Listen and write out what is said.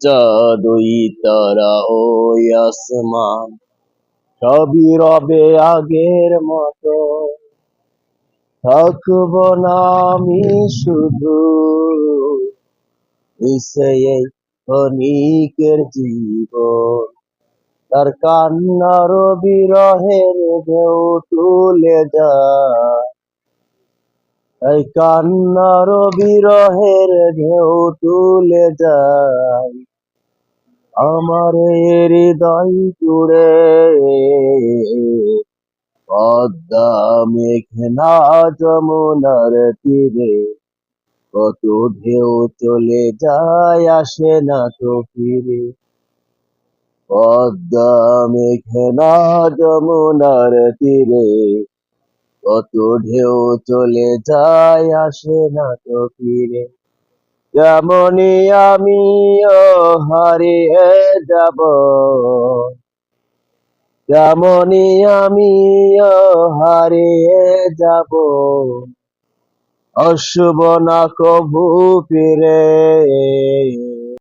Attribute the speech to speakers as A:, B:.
A: চাঁদ ওই তারা ওই আসমান সবই রবে আগের মতো, থাকবো না আমি শুধু মিশে এই ক্ষণিকের জীবন। তার কান্নার বিরহের ঢেউ তুলে যায়, এই কান্নার বিরহের ঢেউ তুলে যায় আমার হৃদয় জুড়ে। পদ্মা মেঘনা যমুনার তীরে কত ঢেউ চলে যায় আসে না তো ফিরে। পদ্মা মেঘনা যমুনার তীরে কত ঢেউ চলে যায় আসে না তো ফিরে। যেমনি আমিও হারিয়ে যাব, যেমনি আমিও হারিয়ে যাব, আসব না কভু ফিরে।